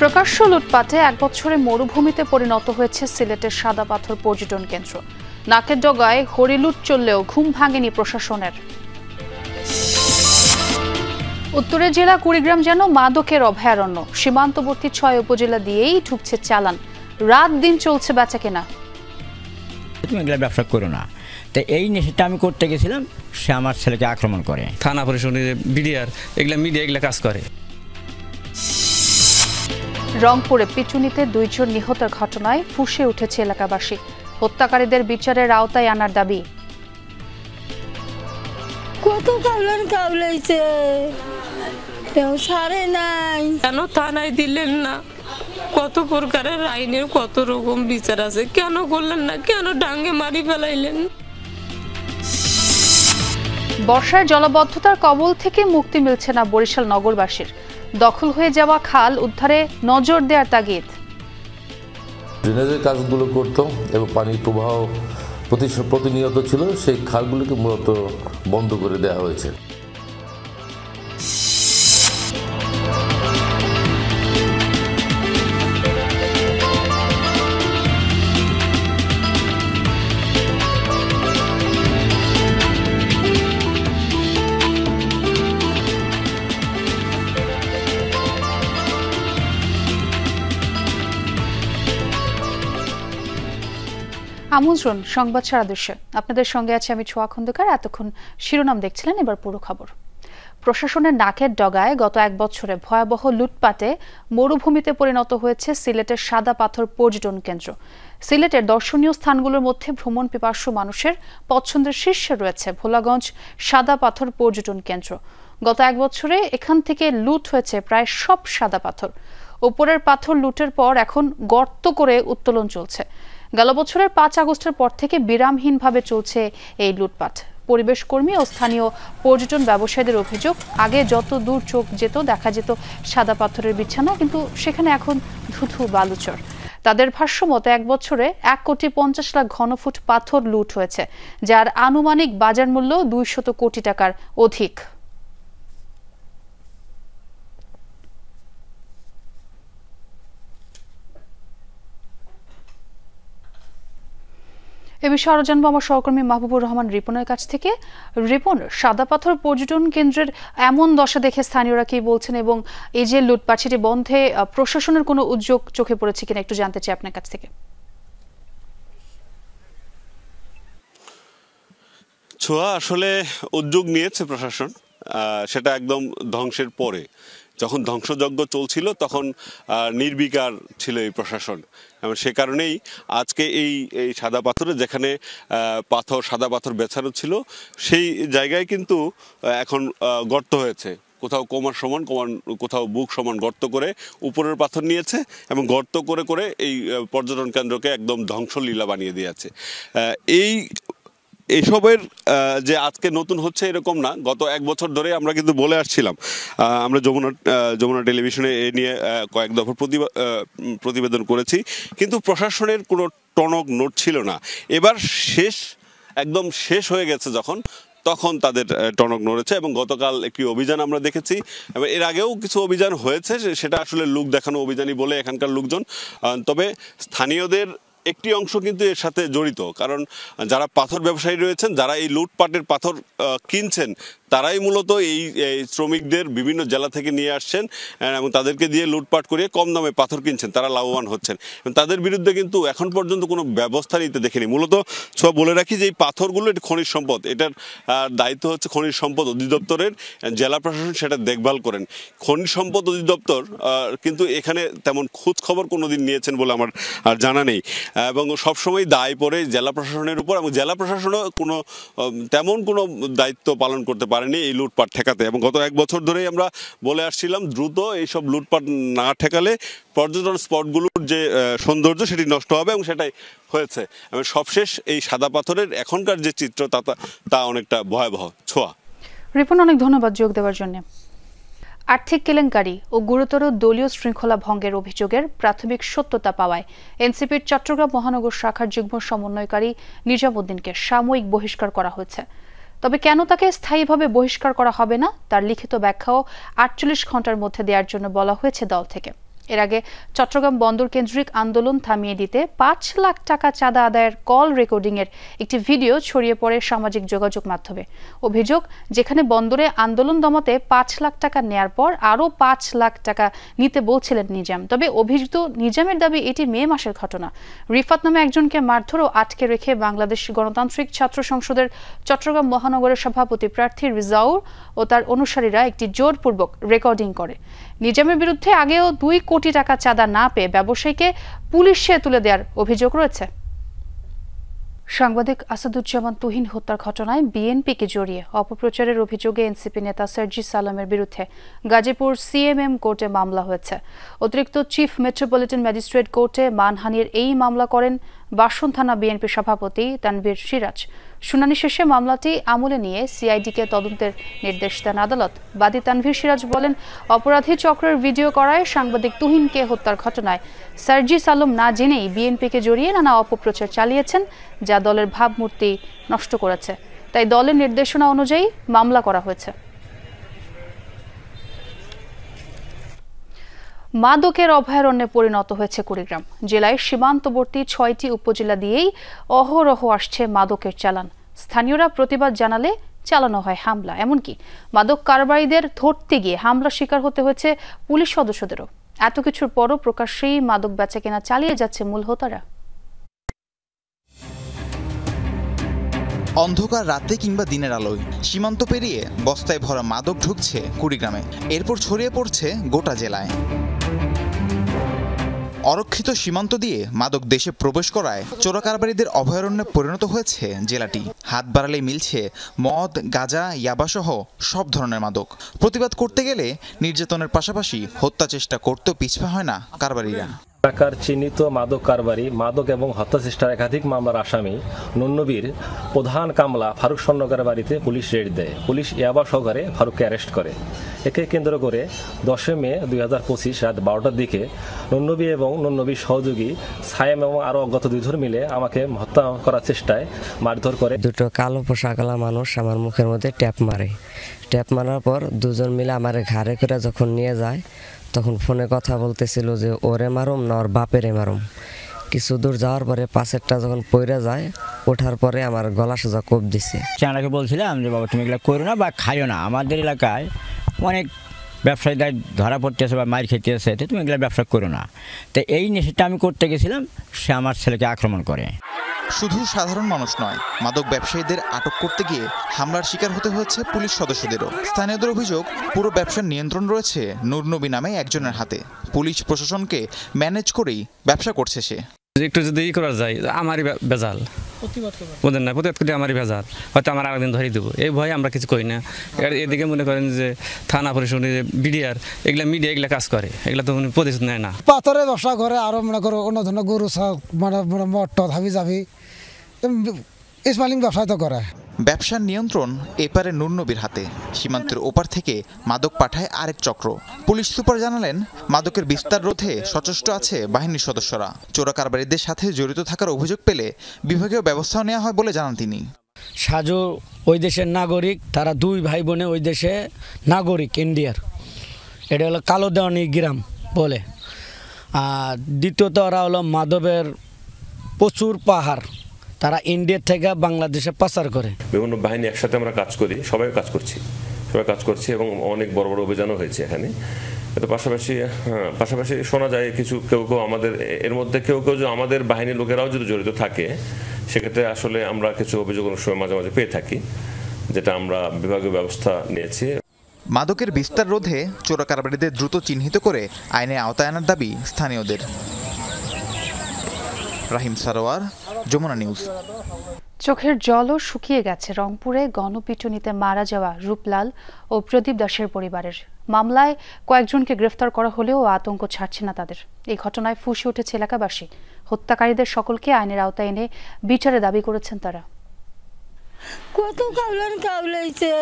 প্রকাশ্য লুটপাটে এক বছরে মরুভূমিতে পরিণত হয়েছে সিলেটের সাদা পাথর পর্যটন কেন্দ্র। নাকের ডগায় হরিলুট চললেও ঘুম ভাঙেনি প্রশাসনের। উত্তরের জেলা কুড়িগ্রাম যেন মাদকের অভয়ারণ্য। সীমান্তবর্তী 6 উপজেলা দিয়েই ঢুকছে চালান। রাত দিন চলছে বেচাকেনা। তুমি এগুলা ব্যবসা করো না, তো এই নেশাটা আমি করতে গেছিলাম, সে আমার ছেলেকে আক্রমণ করে। থানা পরিষদের বিডিআর এগুলা মিডিয়া এগুলা কাজ করে। রংপুরে পিটুনিতে 2 জন নিহতের ঘটনায় ফুঁসে উঠেছে এলাকাবাসী। হত্যাকারীদের বিচারের আওতায় আনার দাবি। কত কাউলাইছে কেউ ছাড়ে নাই, কেন থানায় দিলেন না? কত প্রকারের আইনের কত রকম বিচার আছে, কেন করলেন না? কেন ডাঙ্গে মারি ফেলাইলেন? বর্ষার জলাবদ্ধতার কবল থেকে মুক্তি মিলছে না বরিশাল নগরবাসীর। দখল হয়ে যাওয়া খাল উদ্ধারে নজর দেওয়ার তাগিদ। ড্রেনেজের কাজগুলো করত এবং পানির প্রবাহ প্রতিনিয়ত ছিল, সেই খালগুলোকে মূলত বন্ধ করে দেওয়া হয়েছে। আমন্ত্রণ সংবাদ সারা দেশে, আপনাদের সঙ্গে আছে আমি ছোয়া খন্দকার। এতক্ষণ শিরোনাম দেখছিলেন, এবার পুরো খবর। প্রশাসনের নাকের ডগায় গত 1 বছরে ভয়াবহ লুটপাটে মরুভূমিতে পরিণত হয়েছে সিলেটের সাদা পাথর পর্যটন কেন্দ্র। সিলেটের দর্শনীয় স্থানগুলোর মধ্যে ভ্রমণ পিপাসু মানুষের পছন্দের শীর্ষে রয়েছে ভোলাগঞ্জ সাদা পাথর পর্যটন কেন্দ্র। গত 1 বছরে এখান থেকে লুট হয়েছে প্রায় সব সাদা পাথর। ওপরের পাথর লুটের পর এখন গর্ত করে উত্তোলন চলছে। গেল বছরের 5 আগস্টের পর থেকে বিরামহীনভাবে চলছে এই লুটপাট। পরিবেশ কর্মী ও স্থানীয় পর্যটন ব্যবসায়ীদের অভিযোগ, আগে যত দূর চোখ যেত দেখা যেত সাদা পাথরের বিছানা, কিন্তু সেখানে এখন ধুধু বালুচর। তাদের ভাষ্য মতে 1 বছরে 1,50,00,000 ঘনফুট পাথর লুট হয়েছে, যার আনুমানিক বাজার মূল্য 200 কোটি টাকার অধিক। এ বিষয়ে আরো জানবো আমার সহকর্মী মাহবুবুর রহমান রিপনের কাছ থেকে। রিপন, সাদা পাথর পর্যটন কেন্দ্রের এমন দশা দেখে স্থানীয়রা কি বলছেন, এবং এই যে লুটপাট সেটি বন্ধে প্রশাসনের কোনো উদ্যোগ চোখে পড়েছে কিনা একটু জানতে চাই আপনার কাছ থেকে। ছোঁয়া, আসলে উদ্যোগ নিয়েছে প্রশাসন, সেটা একদম ধ্বংসের পরে। যখন ধ্বংসযজ্ঞ চলছিল তখন নির্বিকার ছিল এই প্রশাসন, এবং সে কারণেই আজকে এই সাদা পাথরে যেখানে সাদা পাথর বেছানো ছিল সেই জায়গায় কিন্তু এখন গর্ত হয়েছে। কোথাও কোমর সমান, কোথাও বুক সমান গর্ত করে উপরের পাথর নিয়েছে এবং গর্ত করে করে এই পর্যটন কেন্দ্রকে একদম ধ্বংসলীলা বানিয়ে দিয়েছে। এসবের যে আজকে নতুন হচ্ছে এরকম না, গত 1 বছর ধরে আমরা কিন্তু বলে আসছিলাম। আমরা যমুনা টেলিভিশনে এ নিয়ে কয়েক দফা প্রতিবেদন করেছি, কিন্তু প্রশাসনের কোনো টনক নড়ছিল না। এবার একদম শেষ হয়ে গেছে তখন তাদের টনক নড়েছে, এবং গতকাল একটি অভিযান আমরা দেখেছি, এবং এর আগেও কিছু অভিযান হয়েছে, সেটা আসলে লোক দেখানো অভিযানই বলে এখানকার লোকজন। তবে স্থানীয়দের একটি অংশ কিন্তু এর সাথে জড়িত, কারণ যারা পাথর ব্যবসায়ী রয়েছেন, যারা এই লুটপাটের পাথর কিনছেন, তারাই মূলত এই শ্রমিকদের বিভিন্ন জেলা থেকে নিয়ে আসছেন এবং তাদেরকে দিয়ে লুটপাট করিয়ে কম দামে পাথর কিনছেন, তারা লাভবান হচ্ছেন। তাদের বিরুদ্ধে কিন্তু এখন পর্যন্ত কোনো ব্যবস্থা নিতে দেখিনি। মূলত সব বলে রাখি যে এই পাথরগুলো এটি খনিজ সম্পদ, এটার দায়িত্ব হচ্ছে খনিজ সম্পদ অধিদপ্তরের, জেলা প্রশাসন সেটা দেখভাল করেন। খনিজ সম্পদ অধিদপ্তর কিন্তু এখানে তেমন খোঁজ খবর কোনোদিন নিয়েছেন বলে আমার আর জানা নেই, এবং সবসময় দায় পড়ে জেলা প্রশাসনের উপর, এবং জেলা প্রশাসনও তেমন কোনো দায়িত্ব পালন করতে পারেনি এই লুটপাট ঠেকাতে। এবং গত 1 বছর ধরেই আমরা বলে আসছিলাম, দ্রুত এইসব লুটপাট না ঠেকালে পর্যটন স্পটগুলোর যে সৌন্দর্য সেটি নষ্ট হবে, এবং সেটাই হয়েছে। এবং সবশেষ এই সাদা পাথরের এখনকার যে চিত্র তা অনেকটা ভয়াবহ। ছোঁয়া। রিপন, অনেক ধন্যবাদ যোগ দেওয়ার জন্য। আর্থিক কেলেঙ্কারি ও গুরুতর দলীয় শৃঙ্খলা ভঙ্গের অভিযোগের প্রাথমিক সত্যতা পাওয়ায় এনসিপির চট্টগ্রাম মহানগর শাখার যুগ্ম সমন্বয়কারী নিজামুদ্দিনকে সাময়িক বহিষ্কার করা হয়েছে। তবে কেন তাকে স্থায়ীভাবে বহিষ্কার করা হবে না তার লিখিত ব্যাখ্যাও 48 ঘন্টার মধ্যে দেওয়ার জন্য বলা হয়েছে দল থেকে। এর আগে চট্টগ্রাম বন্দর কেন্দ্রিক আন্দোলন থামিয়ে দিতে ৫ লাখ টাকা চাঁদা আদায়ের কল রেকর্ডিংয়ের একটি ভিডিও ছড়িয়ে পড়ে সামাজিক যোগাযোগ মাধ্যমে। অভিযোগ, যেখানে বন্দরে আন্দোলন দমাতে ৫ লাখ টাকা নেয়ার পর আরও ৫ লাখ টাকা নিতে বলছিলেন নিজাম। তবে অভিযুক্ত নিজামের দাবি এটি মে মাসের ঘটনা। রিফাত নামে একজনকে মারধর ও আটকে রেখে বাংলাদেশ গণতান্ত্রিক ছাত্র সংসদের চট্টগ্রাম মহানগরের সভাপতি প্রার্থী রিজাউর ও তার অনুসারীরা একটি জোরপূর্বক রেকর্ডিং করে। নিজামের বিরুদ্ধে আগেও ২ কোটি টাকা চাঁদা না পেয়ে ব্যবসায়ীকে পুলিশে তুলে দেওয়ার অভিযোগ রয়েছে। সাংবাদিক আসাদুজ্জামান তুহিন হত্যার ঘটনায় বিএনপিকে জড়িয়ে অপপ্রচারের অভিযোগে এনসিপি নেতা সার্জিস আলমের বিরুদ্ধে গাজীপুর সিএমএম কোর্টে মামলা হয়েছে। অতিরিক্ত চিফ মেট্রোপলিটন ম্যাজিস্ট্রেট কোর্টে মানহানির এই মামলা করেন বাসন থানা বিএনপি সভাপতি তানভীর সিরাজ। শুনানি শেষে মামলাটি আমলে নিয়ে সিআইডিকে তদন্তের নির্দেশ দেন আদালত। বাদী তানভীর সিরাজ বলেন, অপরাধী চক্রের ভিডিও করায় সাংবাদিক তুহিনকে হত্যার ঘটনায় সার্জিস আলম না জেনেই বিএনপিকে জড়িয়ে নানা অপপ্রচার চালিয়েছেন, যা দলের ভাবমূর্তি নষ্ট করেছে। তাই দলের নির্দেশনা অনুযায়ী মামলা করা হয়েছে। মাদকের অভয়ারণ্যে পরিণত হয়েছে কুড়িগ্রাম জেলায়। সীমান্তবর্তী ৬টি উপজেলা দিয়েই অহরহ আসছে মাদকের চালান। স্থানীয়রা প্রতিবাদ জানালে চালানো হয় হামলা। এমনকি মাদক কারবারিদের ধরতে গিয়ে হামলার শিকার হতে হয়েছে পুলিশ সদস্যদেরও। এত কিছুর পরও প্রকাশ্যেই মাদক বেচাকেনা চালিয়ে যাচ্ছে মূল হোতারা। অন্ধকার রাতে কিংবা দিনের আলোয় সীমান্ত পেরিয়ে বস্তায় ভরা মাদক ঢুকছে কুড়িগ্রামে, এরপর ছড়িয়ে পড়ছে গোটা জেলায়। অরক্ষিত সীমান্ত দিয়ে মাদক দেশে প্রবেশ করায় চোরাকারবারিদের অভয়ারণ্যে পরিণত হয়েছে জেলাটি। হাত বাড়ালেই মিলছে মদ, গাঁজা, ইয়াবাসহ সব ধরনের মাদক। প্রতিবাদ করতে গেলে নির্যাতনের পাশাপাশি হত্যা চেষ্টা করতেও পিছপা হয় না কারবারিরা। ঢাকার চিহ্নিত মাদক কারবারি, মাদক এবং হত্যা চেষ্টার একাধিক মামলার আসামি নুন্নবীর প্রধান কামলা ফারুক স্বর্ণকারের বাড়িতে পুলিশ রেড দেয়। পুলিশ ইয়াবা সহকারে ফারুককে অ্যারেস্ট করে। একে কেন্দ্র করে ১০ মে ২০২৫ রাত ১২টার দিকে নুন্নবী এবং নুন্নবীর সহযোগী সায়েম এবং আরও অজ্ঞাত ২ জন মিলে আমাকে হত্যা করার চেষ্টায় মারধর করে। দুটো কালো পোশাকওয়ালা মানুষ আমার মুখের মধ্যে ট্যাপ মারে। ট্যাপ মারার পর ২ জন মিলে আমার ঘাড়ে করে যখন নিয়ে যায়, তখন ফোনে কথা বলতেছিল যে ওরে মারুম না ওর বাপেরে মারুম। কিছু দূর যাওয়ার পরে পাশেরটা যখন পইরা যায়, ওঠার পরে আমার গলা সোজা কোপ দিছে। চানাকে বলছিলাম যে বাবা তুমি এগুলো করো না বা খাইও না, আমাদের এলাকায় অনেক ব্যবসায়ীদের ধরা পড়তেছে বা মার খেতেছে, তুমি এগুলো ব্যবসা করো না। তো এই নেশাটা আমি করতে গেছিলাম, সে আমার ছেলেকে আক্রমণ করে। শুধু সাধারণ মানুষ নয়, মাদক ব্যবসায়ীদের আটক করতে গিয়ে হামলার শিকার হতে হয়েছে পুলিশ সদস্যদেরও। স্থানীয়দের অভিযোগ, পুরো ব্যবসার নিয়ন্ত্রণ রয়েছে নূরনবী নামে একজনের হাতে। পুলিশ প্রশাসনকে ম্যানেজ করেই ব্যবসা করছে সে। একটু যদি করা যায়, আমারই বেজাল ওদের না, প্রতিবাদ করলে আমারই ভেজাল, হয়তো আমার আরেকদিন ধরিয়ে দেবো, এই ভয়ে আমরা কিছু করি না। এদিকে মনে করেন যে থানা পরিষদ, বিডিআর, এগুলা মিডিয়া এগুলা কাজ করে, এগুলা তো প্রতিশোধ নেয় না। পাথরের ব্যবসা করে, আরো মনে করো অন্য ধরনের গরু মানে মট হাবি যাবি স্মাইলিং ব্যবসা তো করে। ব্যবসার নিয়ন্ত্রণ এপারে নূরনবীর হাতে। সীমান্তের ওপার থেকে মাদক পাঠায় আরেক চক্র। পুলিশ সুপার জানালেন, মাদকের বিস্তার রোধে সচেষ্ট আছে বাহিনীর সদস্যরা। চোরাকারবারিদের সাথে জড়িত থাকার অভিযোগ পেলে বিভাগীয় ব্যবস্থাও নেওয়া হয় বলে জানান তিনি। সাজু ওই দেশের নাগরিক, তারা 2 ভাই বোনে ওই দেশে নাগরিক ইন্ডিয়ার। এটা হলো কালো দেওয়ানি গ্রাম বলে। আর দ্বিতীয়ত ওরা হলো মাদকের প্রচুর পাহাড়, তারা ইন্ডিয়া থেকে বাংলাদেশে পাচার করে। বিভিন্ন বাহিনী একসাথে আমরা কাজ করি, সবাই কাজ করছি এবং অনেক বড় বড় অভিযানও হয়েছে এখানে। তো পাশাপাশি শোনা যায় কিছু কেউ আমাদের এর মধ্যে কেউ যে আমাদের বাহিনীর লোকেরাও যদি জড়িত থাকে, সেক্ষেত্রে আসলে আমরা কিছু অভিযোগ সময় মাঝে মাঝে পেয়ে থাকি, যেটা আমরা বিভাগীয় ব্যবস্থা নিয়েছি। মাদকের বিস্তার রোধে চোরাকারবারিদের দ্রুত চিহ্নিত করে আইনে আওতায় আনার দাবি স্থানীয়দের। রাহিম সারোয়ার, যমুনা নিউজ। চোখের জলও শুকিয়ে গেছে রংপুরে গণপিটুনিতে মারা যাওয়া রূপলাল ও প্রদীপ দাসের পরিবারের। মামলায় কয়েকজনকে গ্রেফতার করা হলেও আতঙ্ক ছাড়ছে না তাদের। এই ঘটনায় ফুঁসে উঠেছে এলাকাবাসী। হত্যাকারীদের সকলকে আইনের আওতায় এনে বিচারের দাবি করেছেন তারা। কত কাউলাইছে,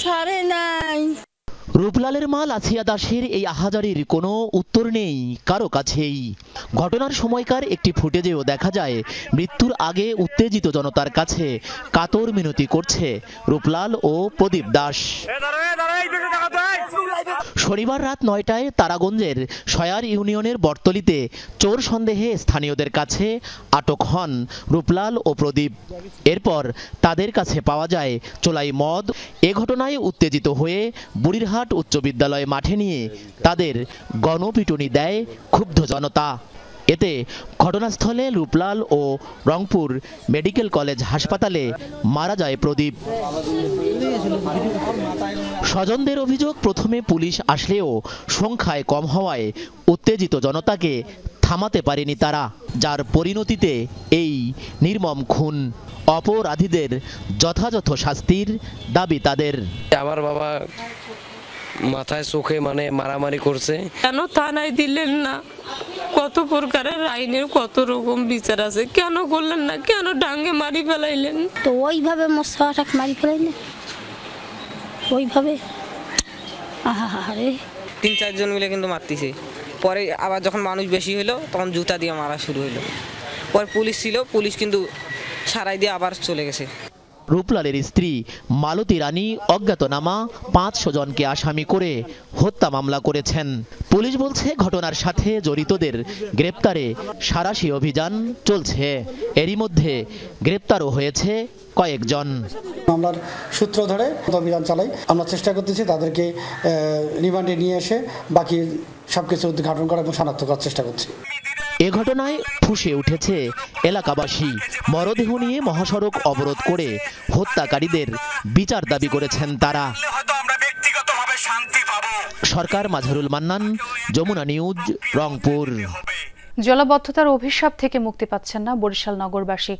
সারে নাই। রূপলালের মা লাছিয়া দাসের এই আহাজারির কোনো উত্তর নেই কারো কাছেই। ঘটনার সময়কার একটি ফুটেজেও দেখা যায় মৃত্যুর আগে উত্তেজিত জনতার কাছে কাতর মিনতি করছে রূপলাল ও প্রদীপ দাস। শনিবার রাত ৯টায় তারাগঞ্জের সয়ার ইউনিয়নের বটতলিতে চোর সন্দেহে স্থানীয়দের কাছে আটক হন রূপলাল ও প্রদীপ। এরপর তাদের কাছে পাওয়া যায় চোলাই মদ। এ ঘটনায় উত্তেজিত হয়ে বুড়িরহাট উচ্চ বিদ্যালয় মাঠে নিয়ে তাদের গণপিটুনি দেয় ক্ষুব্ধ জনতা। এতে ঘটনাস্থলে রূপলাল ও রংপুর মেডিকেল কলেজ হাসপাতালে মারা যায় প্রদীপ। স্বজনদের অভিযোগ, প্রথমে পুলিশ আসলেও সংখ্যায় কম হওয়ায় উত্তেজিত জনতাকে থামাতে পারেনি তারা, যার পরিণতিতে এই নির্মম খুন। অপরাধীদের যথাযথ শাস্তির দাবি তাদের। আমার বাবা মাথায় চোখে মারামারি করছে। কেন থানায় দিলেন না? কত প্রকারের আইনের কত রকম বিচার আছে, কেন করলেন না? কেন ডাঙ্গে মারি ফেলাইলেন? তো ওইভাবে মশাটাকে মারি ফেলাইলেন, ওইভাবে। আরে ৩-৪ জন মিলে কিন্তু মারতেছে। পরে আবার যখন মানুষ বেশি হলো তখন জুতা দিয়ে মারা শুরু হলো। পরে পুলিশ ছিল, পুলিশ কিন্তু সারাই দিয়ে আবার চলে গেছে। রূপলালের স্ত্রী মালতী রানী অজ্ঞাতনামা ৫০০ জনকে আসামি করে হত্যা মামলা করেছেন। পুলিশ বলছে ঘটনার সাথে জড়িতদের গ্রেপ্তারে সাঁড়াশি অভিযান চলছে। এরই মধ্যে গ্রেপ্তারও হয়েছে কয়েকজন। মামলার সূত্র ধরে অভিযান চালাই। আমরা চেষ্টা করতেছি তাদেরকে রিমান্ডে নিয়ে এসে বাকি সবকিছু উদ্ঘাটন করা এবং শনাক্ত করার চেষ্টা করছি। এ ঘটনায় ফুঁসে উঠেছে এলাকাবাসী। মরদেহ নিয়ে মহাসড়ক অবরোধ করে হত্যাকারীদের বিচার দাবি করেছেন তারা। সরকার মাঝারুল মান্নান, যমুনা নিউজ, রংপুর। জলাবদ্ধতার অভিশাপ থেকে মুক্তি পাচ্ছেন না বরিশাল নগরবাসী।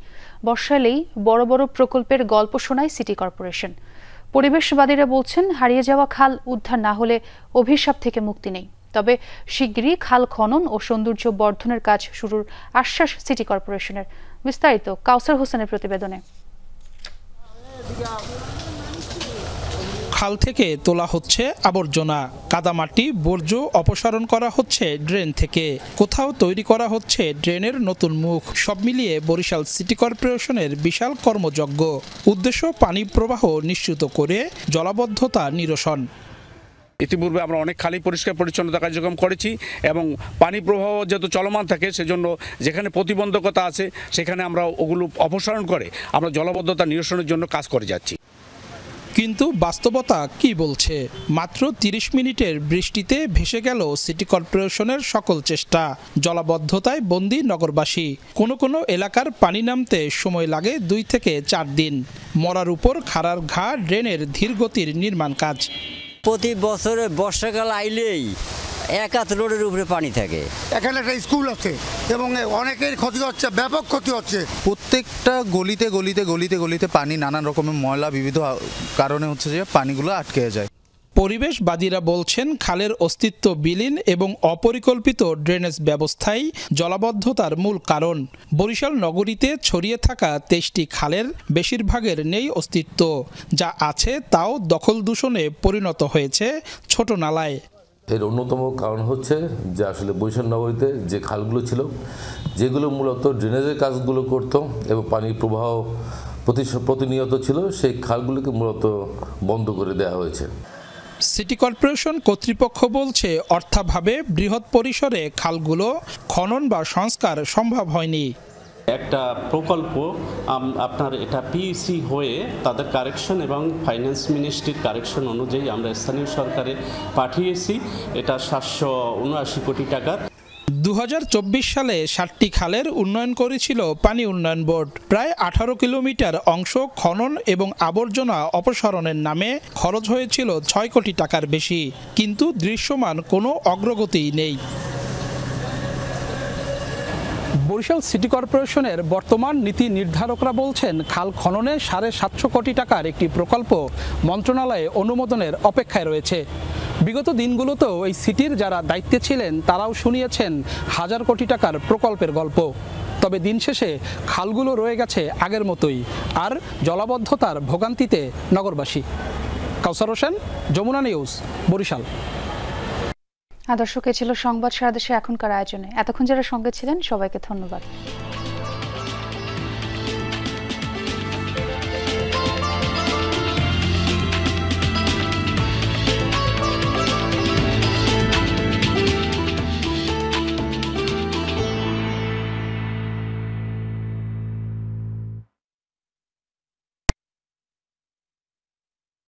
বর্ষা এলেই বড় বড় প্রকল্পের গল্প শোনায় সিটি কর্পোরেশন। পরিবেশবাদীরা বলছেন হারিয়ে যাওয়া খাল উদ্ধার না হলে অভিশাপ থেকে মুক্তি নেই। তবে শিগগিরই খাল খনন ও সৌন্দর্য বর্ধনের কাজ শুরুর আশ্বাস সিটি কর্পোরেশনের। বিস্তারিত কাউসার হোসেনের প্রতিবেদনে। খাল থেকে তোলা হচ্ছে আবর্জনা, কাদামাটি, বর্জ্য অপসারণ করা হচ্ছে ড্রেন থেকে, কোথাও তৈরি করা হচ্ছে ড্রেনের নতুন মুখ। সব মিলিয়ে বরিশাল সিটি কর্পোরেশনের বিশাল কর্মযজ্ঞ। উদ্দেশ্য পানি প্রবাহ নিশ্চিত করে জলাবদ্ধতা নিরসন। ইতিপূর্বে আমরা অনেক খালি পরিষ্কার পরিচ্ছন্নতা কার্যক্রম করেছি এবং পানি প্রবাহ যেহেতু চলমান থাকে সেজন্য যেখানে প্রতিবন্ধকতা আছে সেখানে আমরা ওগুলো অপসারণ করে আমরা জলাবদ্ধতা নিরসনের জন্য কাজ করে যাচ্ছি। কিন্তু বাস্তবতা কি বলছে? মাত্র ৩০ মিনিটের বৃষ্টিতে ভেসে গেল সিটি কর্পোরেশনের সকল চেষ্টা। জলাবদ্ধতায় বন্দী নগরবাসী। কোনো কোনো এলাকার পানি নামতে সময় লাগে ২ থেকে ৪ দিন। মরার উপর খাড়ার ঘা ড্রেনের ধীরগতির নির্মাণ কাজ। প্রতি বছরে বর্ষাকাল আইলেই ১ রোডের উপরে পানি থাকে। এখানে একটা স্কুল আছে এবং অনেকের ক্ষতি হচ্ছে, ব্যাপক ক্ষতি হচ্ছে। প্রত্যেকটা গলিতে গলিতে গলিতে গলিতে পানি, নানান রকমের ময়লা বিবিধ কারণে হচ্ছে যে পানিগুলো আটকে যায়। পরিবেশবাদীরা বলছেন খালের অস্তিত্ব বিলীন এবং অপরিকল্পিত ড্রেনেজ ব্যবস্থাই জলাবদ্ধতার মূল কারণ। বরিশাল নগরীতে ছড়িয়ে থাকা ২৩টি খালের বেশিরভাগের নেই অস্তিত্ব। যা আছে তাও দখল দূষণে পরিণত হয়েছে ছোট নালায়। এর অন্যতম কারণ হচ্ছে যে আসলে বরিশাল নগরীতে যে খালগুলো ছিল যেগুলো মূলত ড্রেনেজের কাজগুলো করত এবং পানির প্রবাহ প্রতিনিয়ত ছিল, সেই খালগুলোকে মূলত বন্ধ করে দেওয়া হয়েছে। সিটি কর্পোরেশন কর্তৃপক্ষ বলছে অর্থাভাবে বৃহৎ পরিসরে খালগুলো খনন বা সংস্কার সম্ভব হয়নি। একটা প্রকল্প আপনার এটা পিইসি হয়ে তাদের কারেকশন এবং ফাইন্যান্স মিনিস্ট্রির কারেকশন অনুযায়ী আমরা স্থানীয় সরকারে পাঠিয়েছি। এটা ৭৭৯ কোটি টাকার। ২০২৪ সালে ৭টি খালের উন্নয়ন করেছিল পানি উন্নয়ন বোর্ড। প্রায় ১৮ কিলোমিটার অংশ খনন এবং আবর্জনা অপসারণের নামে খরচ হয়েছিল ৬ কোটি টাকার বেশি, কিন্তু দৃশ্যমান কোনো অগ্রগতি নেই। বরিশাল সিটি কর্পোরেশনের বর্তমান নীতি নির্ধারকরা বলছেন খাল খননে ৭৫০ কোটি টাকার একটি প্রকল্প মন্ত্রণালয়ে অনুমোদনের অপেক্ষায় রয়েছে। বিগত দিনগুলোতেও এই সিটির যারা দায়িত্বে ছিলেন তারাও শুনিয়েছেন হাজার কোটি টাকার প্রকল্পের গল্প। তবে দিন শেষে খালগুলো রয়ে গেছে আগের মতোই, আর জলাবদ্ধতার ভোগান্তিতে নগরবাসী। কাউসার হোসেন, যমুনা নিউজ, বরিশাল। দর্শক, এ ছিল সংবাদ সারা দেশে এখনকার আয়োজনে। এতক্ষণ যারা সঙ্গে ছিলেন সবাইকে ধন্যবাদ।